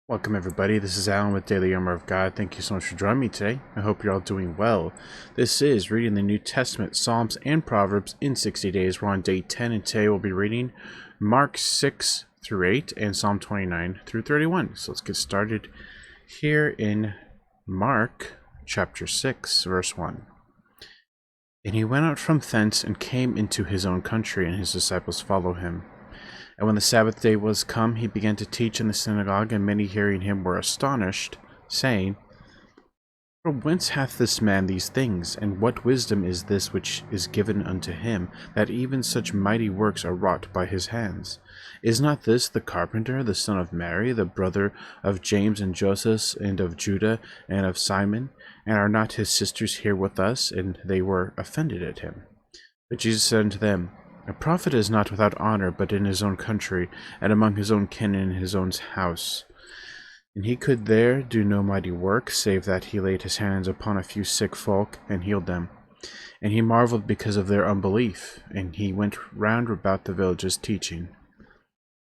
Welcome everybody, this is Alan with Daily Armor of God. Thank you so much for joining me today. I hope you're all doing well. This is reading the New Testament, Psalms and Proverbs in 60 days. We're on day 10 and today we'll be reading Mark 6 through 8 and Psalm 29 through 31. So let's get started here in Mark chapter 6 verse 1. And he went out from thence and came into his own country, and his disciples followed him. And when the Sabbath day was come, he began to teach in the synagogue, and many hearing him were astonished, saying, From whence hath this man these things? And what wisdom is this which is given unto him, that even such mighty works are wrought by his hands? Is not this the carpenter, the son of Mary, the brother of James and Joseph, and of Judah, and of Simon? And are not his sisters here with us? And they were offended at him. But Jesus said unto them, A prophet is not without honor, but in his own country, and among his own kin, and in his own house. And he could there do no mighty work, save that he laid his hands upon a few sick folk, and healed them. And he marveled because of their unbelief, and he went round about the villages teaching.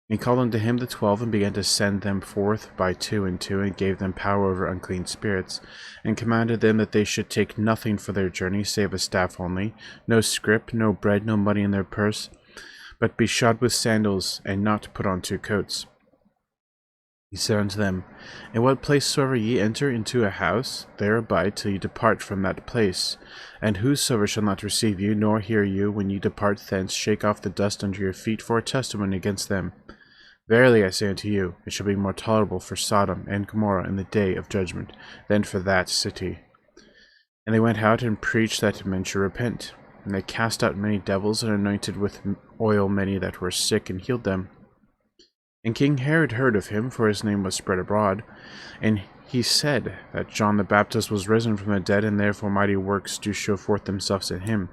And he called unto him the 12, and began to send them forth by two and two, and gave them power over unclean spirits, and commanded them that they should take nothing for their journey, save a staff only, no scrip, no bread, no money in their purse, but be shod with sandals, and not put on two coats. He said unto them, In what place soever ye enter into a house, there abide till ye depart from that place. And whosoever shall not receive you, nor hear you, when ye depart thence, shake off the dust under your feet for a testimony against them. Verily I say unto you, it shall be more tolerable for Sodom and Gomorrah in the day of judgment than for that city. And they went out and preached that men should repent. And they cast out many devils, and anointed with oil many that were sick, and healed them. And King Herod heard of him, for his name was spread abroad. And he said that John the Baptist was risen from the dead, and therefore mighty works do show forth themselves in him.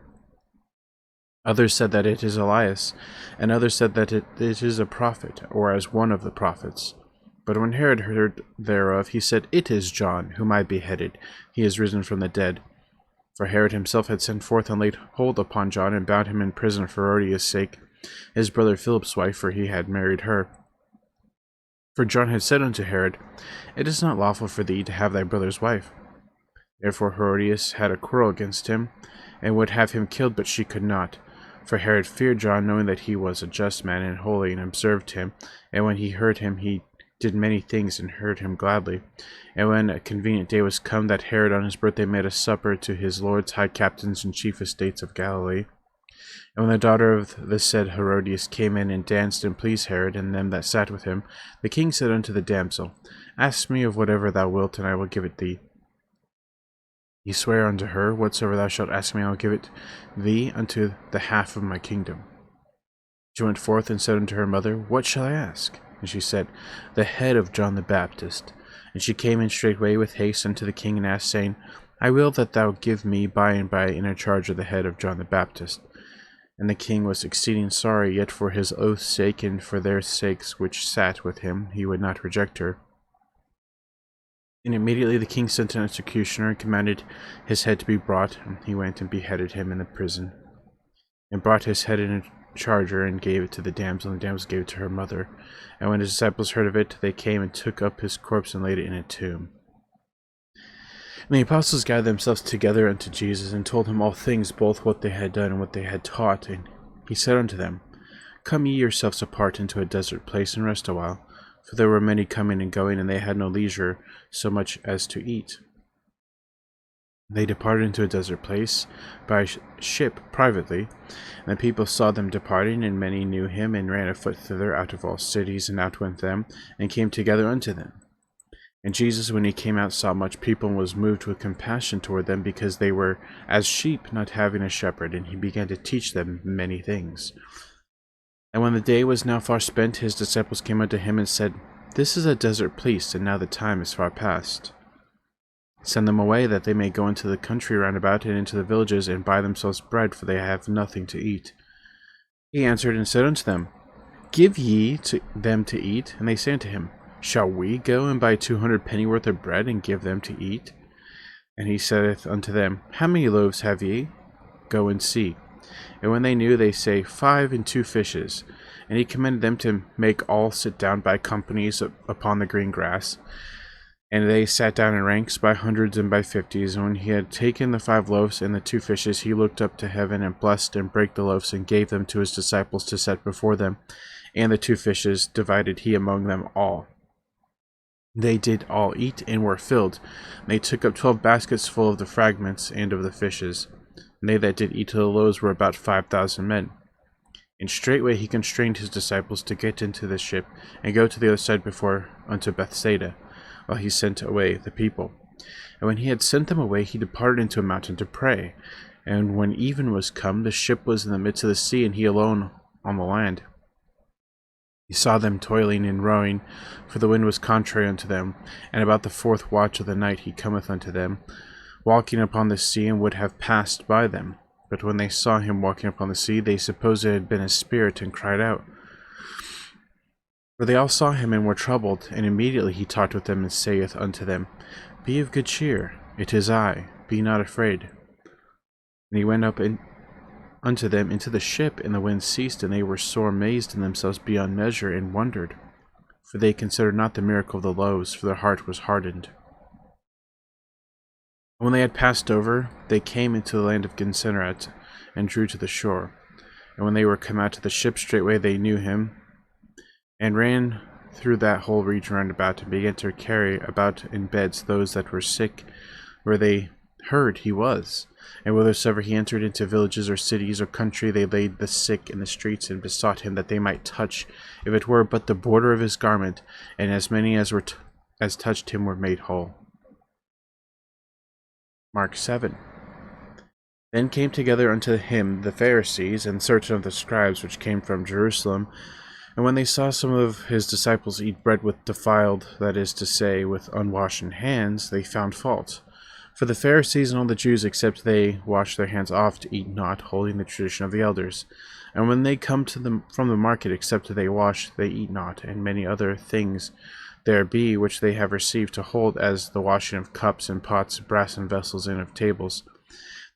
Others said that it is Elias, and others said that it is a prophet, or as one of the prophets. But when Herod heard thereof, he said, It is John, whom I beheaded. He is risen from the dead. For Herod himself had sent forth and laid hold upon John, and bound him in prison for Herodias' sake, his brother Philip's wife, for he had married her. For John had said unto Herod, It is not lawful for thee to have thy brother's wife. Therefore Herodias had a quarrel against him, and would have him killed, but she could not. For Herod feared John, knowing that he was a just man and holy, and observed him. And when he heard him, he did many things, and heard him gladly. And when a convenient day was come, that Herod on his birthday made a supper to his lords, high captains, and chief estates of Galilee. And when the daughter of the said Herodias came in and danced and pleased Herod and them that sat with him, the king said unto the damsel, Ask me of whatever thou wilt, and I will give it thee. He sware unto her, Whatsoever thou shalt ask me, I will give it thee unto the half of my kingdom. She went forth and said unto her mother, What shall I ask? And she said, The head of John the Baptist. And she came in straightway with haste unto the king, and asked, saying, I will that thou give me by and by in a charge of the head of John the Baptist. And the king was exceeding sorry, yet for his oath's sake, and for their sakes which sat with him, he would not reject her. And immediately the king sent an executioner, and commanded his head to be brought, and he went and beheaded him in the prison, and brought his head in a charger, and gave it to the damsel, and the damsel gave it to her mother. And when his disciples heard of it, they came and took up his corpse, and laid it in a tomb. And the apostles gathered themselves together unto Jesus, and told him all things, both what they had done and what they had taught. And he said unto them, Come ye yourselves apart into a desert place, and rest awhile. For there were many coming and going, and they had no leisure so much as to eat. They departed into a desert place by ship privately, and the people saw them departing, and many knew him, and ran afoot thither out of all cities, and outwent them, and came together unto them. And Jesus, when he came out, saw much people, and was moved with compassion toward them, because they were as sheep not having a shepherd, and he began to teach them many things. And when the day was now far spent, his disciples came unto him, and said, This is a desert place, and now the time is far past. Send them away, that they may go into the country round about, and into the villages, and buy themselves bread, for they have nothing to eat. He answered and said unto them, Give ye to them to eat. And they say unto him, Shall we go and buy 200 pennyworth of bread, and give them to eat? And he saith unto them, How many loaves have ye? Go and see. And when they knew, they say, 5 and 2 fishes. And he commanded them to make all sit down by companies upon the green grass. And they sat down in ranks by hundreds and by fifties. And when he had taken the 5 loaves and the 2 fishes, he looked up to heaven and blessed and brake the loaves and gave them to his disciples to set before them. And the 2 fishes divided he among them all. They did all eat and were filled. And they took up 12 baskets full of the fragments and of the fishes. And they that did eat of the loaves were about 5,000 men. And straightway he constrained his disciples to get into the ship and go to the other side before unto Bethsaida, while he sent away the people. And when he had sent them away, he departed into a mountain to pray. And when even was come, the ship was in the midst of the sea, and he alone on the land. He saw them toiling and rowing, for the wind was contrary unto them. And about the 4th watch of the night he cometh unto them, walking upon the sea, and would have passed by them. But when they saw him walking upon the sea, they supposed it had been a spirit, and cried out. For they all saw him and were troubled, and immediately he talked with them, and saith unto them, Be of good cheer, it is I, be not afraid. And he went up unto them into the ship, and the wind ceased, and they were sore amazed in themselves beyond measure, and wondered. For they considered not the miracle of the loaves, for their heart was hardened. When they had passed over, they came into the land of Gennesaret, and drew to the shore. And when they were come out to the ship, straightway they knew him, and ran through that whole region round about, and began to carry about in beds those that were sick, where they heard he was. And whithersoever he entered into villages or cities or country, they laid the sick in the streets, and besought him that they might touch, if it were but the border of his garment. And as many as as touched him were made whole. Mark 7. Then came together unto him the Pharisees, and certain of the scribes which came from Jerusalem. And when they saw some of his disciples eat bread with defiled, that is to say, with unwashen hands, they found fault. For the Pharisees and all the Jews, except they wash their hands oft, eat not, holding the tradition of the elders. And when they come to them from the market, except they wash, they eat not, and many other things there be which they have received to hold, as the washing of cups and pots, brassen vessels, and of tables.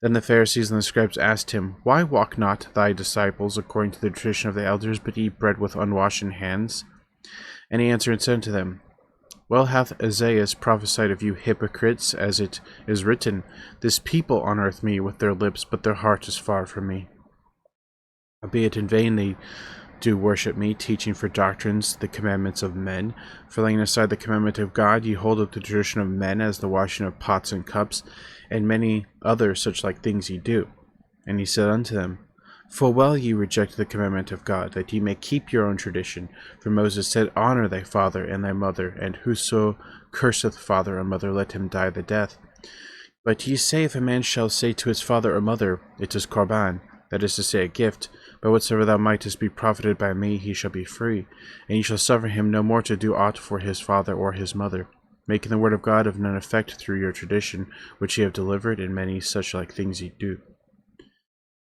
Then the Pharisees and the scribes asked him, Why walk not thy disciples according to the tradition of the elders, but eat bread with unwashen hands? And he answered and said unto them, Well hath Isaiah prophesied of you hypocrites, as it is written, This people honoureth me with their lips, but their heart is far from me. Albeit in vain they do worship me, teaching for doctrines the commandments of men. For laying aside the commandment of God, ye hold up the tradition of men, as the washing of pots and cups, and many other such like things ye do. And he said unto them, Full well ye reject the commandment of God, that ye may keep your own tradition. For Moses said, Honour thy father and thy mother, and whoso curseth father or mother, let him die the death. But ye say, if a man shall say to his father or mother, It is korban, that is to say, a gift, but whatsoever thou mightest be profited by me, he shall be free. And ye shall suffer him no more to do aught for his father or his mother, making the word of God of none effect through your tradition, which ye have delivered, and many such like things ye do.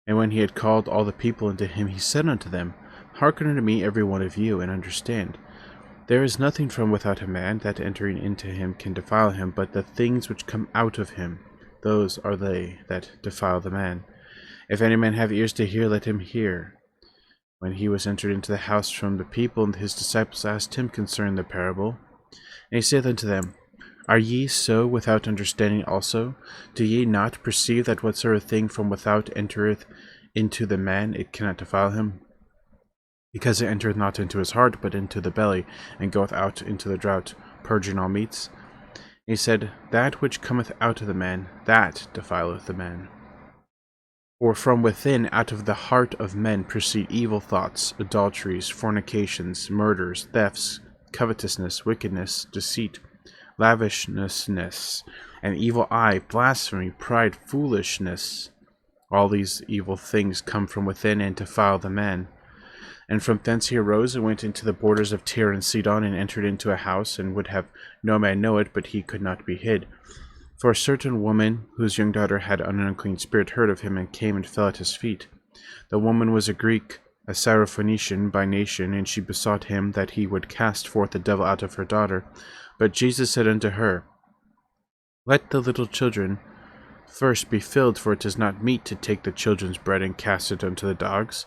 And when he had called all the people unto him, he said unto them, Hearken unto me every one of you, and understand. There is nothing from without a man that entering into him can defile him, but the things which come out of him, those are they that defile the man. If any man have ears to hear, let him hear. When he was entered into the house from the people, and his disciples asked him concerning the parable, and he saith unto them, Are ye so without understanding also? Do ye not perceive that whatsoever thing from without entereth into the man, it cannot defile him? Because it entereth not into his heart, but into the belly, and goeth out into the draught, purging all meats. And he said, That which cometh out of the man, that defileth the man. For from within, out of the heart of men, proceed evil thoughts, adulteries, fornications, murders, thefts, covetousness, wickedness, deceit, lavishness, an evil eye, blasphemy, pride, foolishness. All these evil things come from within and defile the man. And from thence he arose and went into the borders of Tyre and Sidon, and entered into a house, and would have no man know it, but he could not be hid. For a certain woman, whose young daughter had an unclean spirit, heard of him, and came and fell at his feet. The woman was a Greek, a Syrophoenician by nation, and she besought him that he would cast forth the devil out of her daughter. But Jesus said unto her, Let the little children first be filled, for it is not meet to take the children's bread and cast it unto the dogs.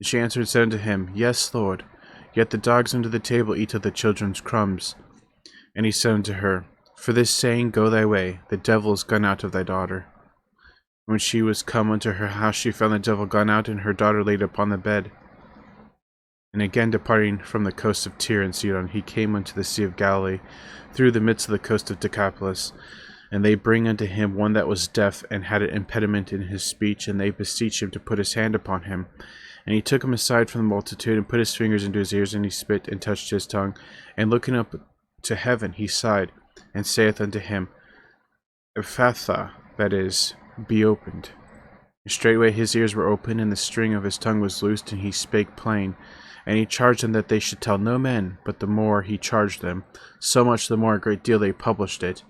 She answered and said unto him, Yes, Lord, yet the dogs under the table eat of the children's crumbs. And he said unto her, For this saying go thy way, the devil is gone out of thy daughter. When she was come unto her house, she found the devil gone out, and her daughter laid upon the bed. And again departing from the coast of Tyre and Sidon, he came unto the sea of Galilee, through the midst of the coast of Decapolis. And they bring unto him one that was deaf, and had an impediment in his speech, and they beseeched him to put his hand upon him. And he took him aside from the multitude, and put his fingers into his ears, and he spit, and touched his tongue. And looking up to heaven, he sighed, and saith unto him, Ephphatha, that is, be opened. And straightway his ears were opened, and the string of his tongue was loosed, and he spake plain. And he charged them that they should tell no man, but the more he charged them, so much the more a great deal they published it,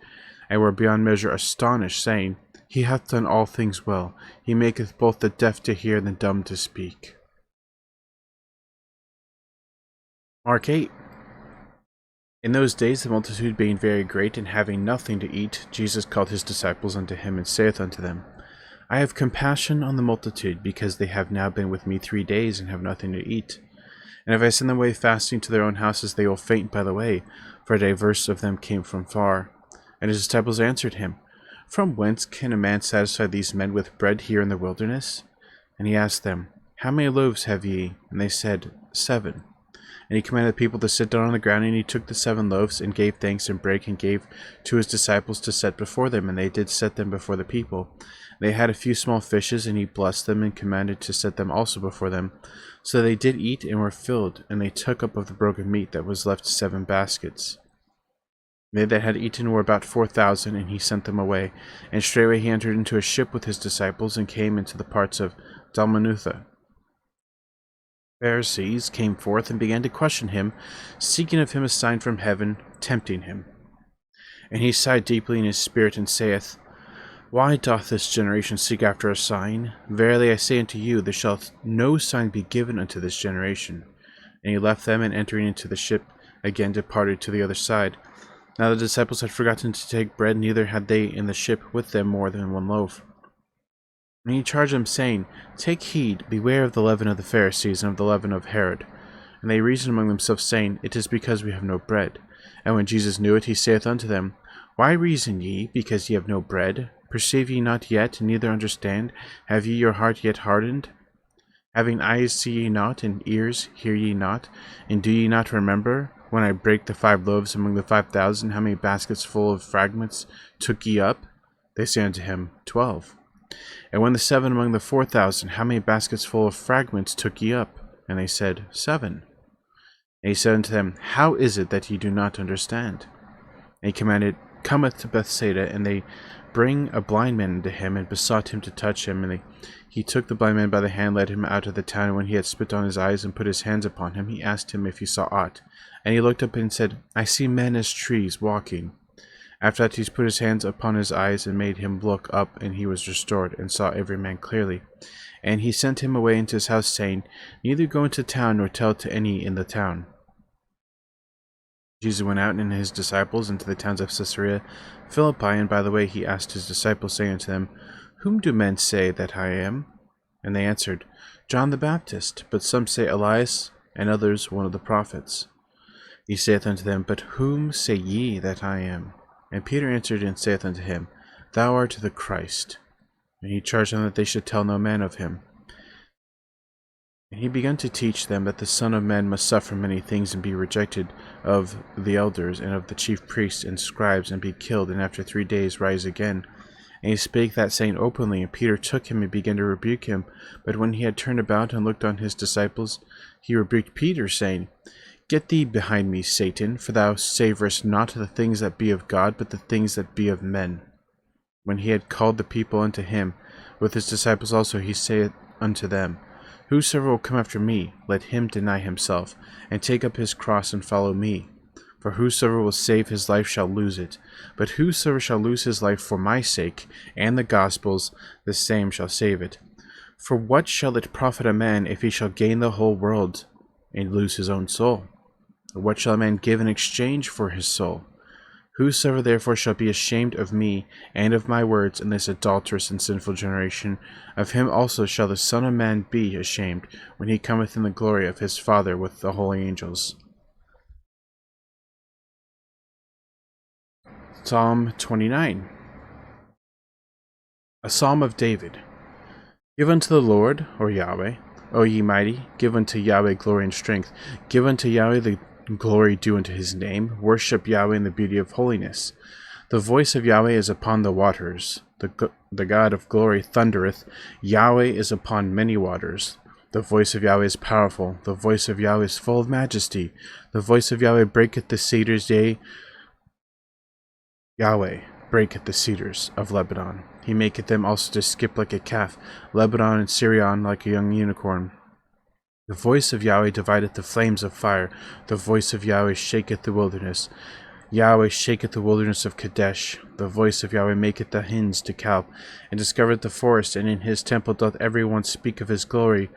and were beyond measure astonished, saying, He hath done all things well. He maketh both the deaf to hear and the dumb to speak. Mark 8. In those days the multitude being very great, and having nothing to eat, Jesus called his disciples unto him, and saith unto them, I have compassion on the multitude, because they have now been with me 3 days, and have nothing to eat. And if I send them away fasting to their own houses, they will faint by the way, for divers of them came from far. And his disciples answered him, From whence can a man satisfy these men with bread here in the wilderness? And he asked them, How many loaves have ye? And they said, 7. And he commanded the people to sit down on the ground, and he took the 7 loaves, and gave thanks, and brake, and gave to his disciples to set before them, and they did set them before the people. They had a few small fishes, and he blessed them, and commanded to set them also before them. So they did eat, and were filled, and they took up of the broken meat that was left 7 baskets. They that had eaten were about 4,000, and he sent them away. And straightway he entered into a ship with his disciples, and came into the parts of Dalmanutha. Pharisees came forth and began to question him, seeking of him a sign from heaven, tempting him. And he sighed deeply in his spirit, and saith, Why doth this generation seek after a sign? Verily I say unto you, there shall no sign be given unto this generation. And he left them, and entering into the ship, again departed to the other side. Now the disciples had forgotten to take bread, neither had they in the ship with them more than 1 loaf. And he charged them, saying, Take heed, beware of the leaven of the Pharisees, and of the leaven of Herod. And they reasoned among themselves, saying, It is because we have no bread. And when Jesus knew it, he saith unto them, Why reason ye, because ye have no bread? Perceive ye not yet, neither understand? Have ye your heart yet hardened? Having eyes see ye not, and ears hear ye not? And do ye not remember, when I brake the 5 loaves among the 5,000, how many baskets full of fragments took ye up? They say unto him, 12. And when the 7 among the 4,000, how many baskets full of fragments took ye up? And they said, 7. And he said unto them, How is it that ye do not understand? And he commanded, Cometh to Bethsaida, and they bring a blind man unto him, and besought him to touch him. And he took the blind man by the hand, led him out of the town, and when he had spit on his eyes, and put his hands upon him, he asked him if he saw aught. And he looked up and said, I see men as trees walking. After that he put his hands upon his eyes, and made him look up, and he was restored, and saw every man clearly. And he sent him away into his house, saying, Neither go into town, nor tell to any in the town. Jesus went out and his disciples into the towns of Caesarea Philippi, and by the way he asked his disciples, saying unto them, Whom do men say that I am? And they answered, John the Baptist, but some say Elias, and others one of the prophets. He saith unto them, But whom say ye that I am? And Peter answered and saith unto him, Thou art the Christ. And he charged them that they should tell no man of him. And he began to teach them that the Son of Man must suffer many things, and be rejected of the elders and of the chief priests and scribes, and be killed, and after 3 days rise again. And he spake that saying openly, and Peter took him and began to rebuke him. But when he had turned about and looked on his disciples, he rebuked Peter, saying, Get thee behind me, Satan, for thou savorest not the things that be of God, but the things that be of men. When he had called the people unto him, with his disciples also, he saith unto them, Whosoever will come after me, let him deny himself, and take up his cross, and follow me. For whosoever will save his life shall lose it, but whosoever shall lose his life for my sake and the gospel's, the same shall save it. For what shall it profit a man if he shall gain the whole world, and lose his own soul? Or what shall a man give in exchange for his soul? Whosoever therefore shall be ashamed of me and of my words in this adulterous and sinful generation, of him also shall the Son of Man be ashamed, when he cometh in the glory of his Father with the holy angels. Psalm 29. A Psalm of David. Give unto the Lord, or Yahweh, O ye mighty, give unto Yahweh glory and strength. Give unto Yahweh the glory due unto his name. Worship Yahweh in the beauty of holiness. The voice of Yahweh is upon the waters. The God of glory thundereth. Yahweh is upon many waters. The voice of Yahweh is powerful. The voice of Yahweh is full of majesty. The voice of Yahweh breaketh the cedars, yea, Yahweh breaketh the cedars of Lebanon. He maketh them also to skip like a calf, Lebanon and Syrian like a young unicorn. The voice of Yahweh divideth the flames of fire. The voice of Yahweh shaketh the wilderness. Yahweh shaketh the wilderness of Kadesh. The voice of Yahweh maketh the hinds to calve, and discovereth the forest, and in his temple doth every one speak of his glory.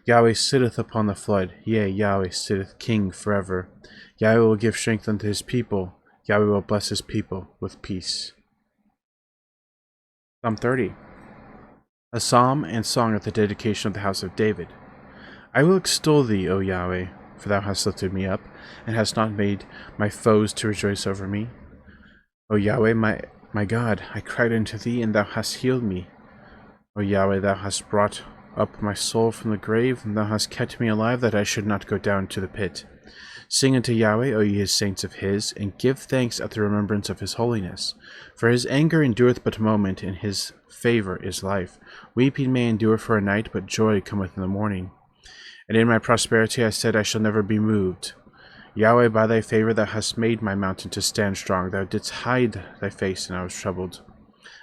Yahweh sitteth upon the flood, yea, Yahweh sitteth king forever. Yahweh will give strength unto his people. Yahweh will bless his people with peace. Psalm 30. A psalm and song of the dedication of the house of David. I will extol thee, O Yahweh, for thou hast lifted me up, and hast not made my foes to rejoice over me. O Yahweh, my God, I cried unto thee, and thou hast healed me. O Yahweh, thou hast brought up my soul from the grave, and thou hast kept me alive, that I should not go down to the pit. Sing unto Yahweh, O ye his saints of his, and give thanks at the remembrance of his holiness. For his anger endureth but a moment, and his favor is life. Weeping may endure for a night, but joy cometh in the morning. And in my prosperity I said, I shall never be moved. Yahweh, by thy favor thou hast made my mountain to stand strong. Thou didst hide thy face, and I was troubled.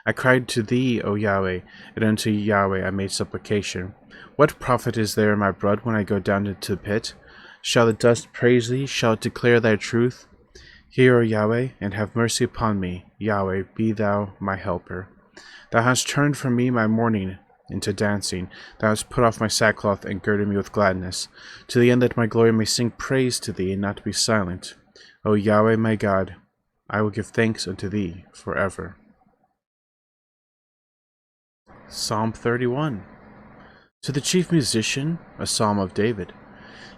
I cried to thee, O Yahweh, and unto Yahweh I made supplication. What profit is there in my blood when I go down into the pit? Shall the dust praise thee? Shall it declare thy truth? Hear, O Yahweh, and have mercy upon me. Yahweh, be thou my helper. Thou hast turned from me my mourning into dancing. Thou hast put off my sackcloth and girded me with gladness, to the end that my glory may sing praise to thee and not be silent. O Yahweh, my God, I will give thanks unto thee forever. Psalm 31. To the chief musician, a psalm of David.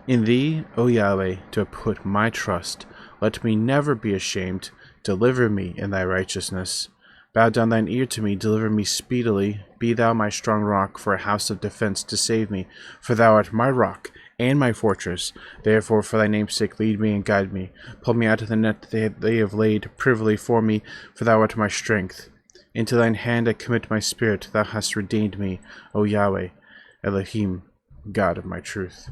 In thee, O Yahweh, do I put my trust. Let me never be ashamed. Deliver me in thy righteousness. Bow down thine ear to me, deliver me speedily. Be thou my strong rock, for a house of defense to save me. For thou art my rock and my fortress. Therefore, for thy name's sake, lead me and guide me. Pull me out of the net that they have laid privily for me, for thou art my strength. Into thine hand I commit my spirit. Thou hast redeemed me, O Yahweh, Elohim, God of my truth.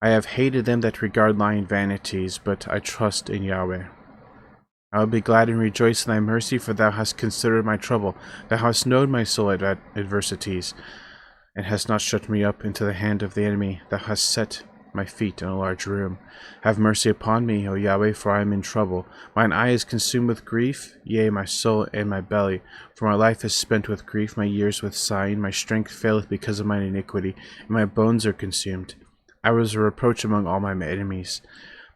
I have hated them that regard lying vanities, but I trust in Yahweh. I will be glad and rejoice in thy mercy, for thou hast considered my trouble. Thou hast known my soul at adversities, and hast not shut me up into the hand of the enemy. Thou hast set my feet in a large room. Have mercy upon me, O Yahweh, for I am in trouble. Mine eye is consumed with grief, yea, my soul and my belly. For my life is spent with grief, my years with sighing. My strength faileth because of mine iniquity, and my bones are consumed. I was a reproach among all my enemies,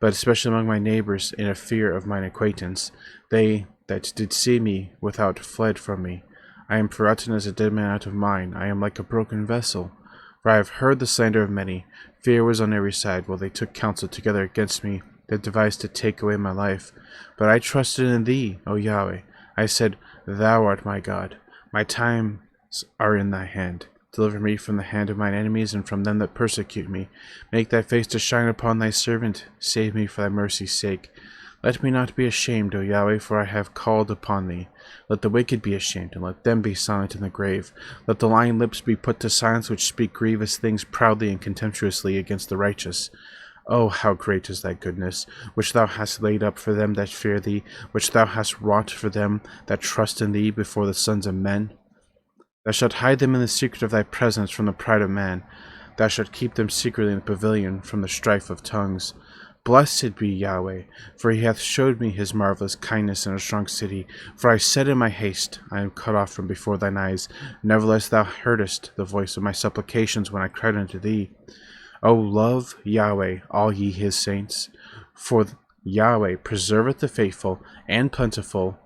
but especially among my neighbors, in a fear of mine acquaintance. They that did see me without fled from me. I am forgotten as a dead man out of mind. I am like a broken vessel. For I have heard the slander of many. Fear was on every side, while they took counsel together against me. They devised to take away my life. But I trusted in thee, O Yahweh. I said, Thou art my God. My times are in thy hand. Deliver me from the hand of mine enemies, and from them that persecute me. Make thy face to shine upon thy servant. Save me for thy mercy's sake. Let me not be ashamed, O Yahweh, for I have called upon thee. Let the wicked be ashamed, and let them be silent in the grave. Let the lying lips be put to silence, which speak grievous things proudly and contemptuously against the righteous. Oh, how great is thy goodness, which thou hast laid up for them that fear thee, which thou hast wrought for them that trust in thee before the sons of men. Thou shalt hide them in the secret of thy presence from the pride of man. Thou shalt keep them secretly in the pavilion from the strife of tongues. Blessed be Yahweh, for he hath showed me his marvelous kindness in a strong city. For I said in my haste, I am cut off from before thine eyes. Nevertheless thou heardest the voice of my supplications when I cried unto thee. O love Yahweh, all ye his saints, for Yahweh preserveth the faithful, and plentifully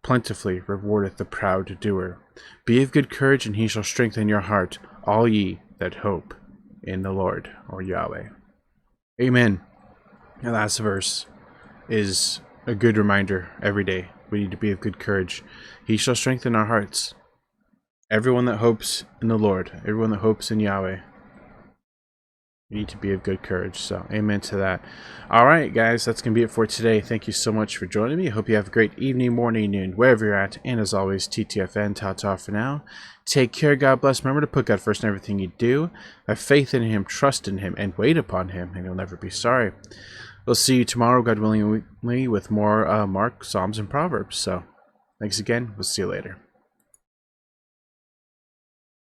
rewardeth the proud doer. Be of good courage, and he shall strengthen your heart, all ye that hope in the Lord, or Yahweh. Amen. The last verse is a good reminder every day. We need to be of good courage. He shall strengthen our hearts. Everyone that hopes in the Lord, everyone that hopes in Yahweh, you need to be of good courage. So amen to that. All right, guys, that's going to be it for today. Thank you so much for joining me. I hope you have a great evening, morning, noon, wherever you're at. And as always, TTFN, ta-ta for now. Take care. God bless. Remember to put God first in everything you do. Have faith in him, trust in him, and wait upon him, and you'll never be sorry. We'll see you tomorrow, God willing, with more Mark, Psalms, and Proverbs. So thanks again. We'll see you later.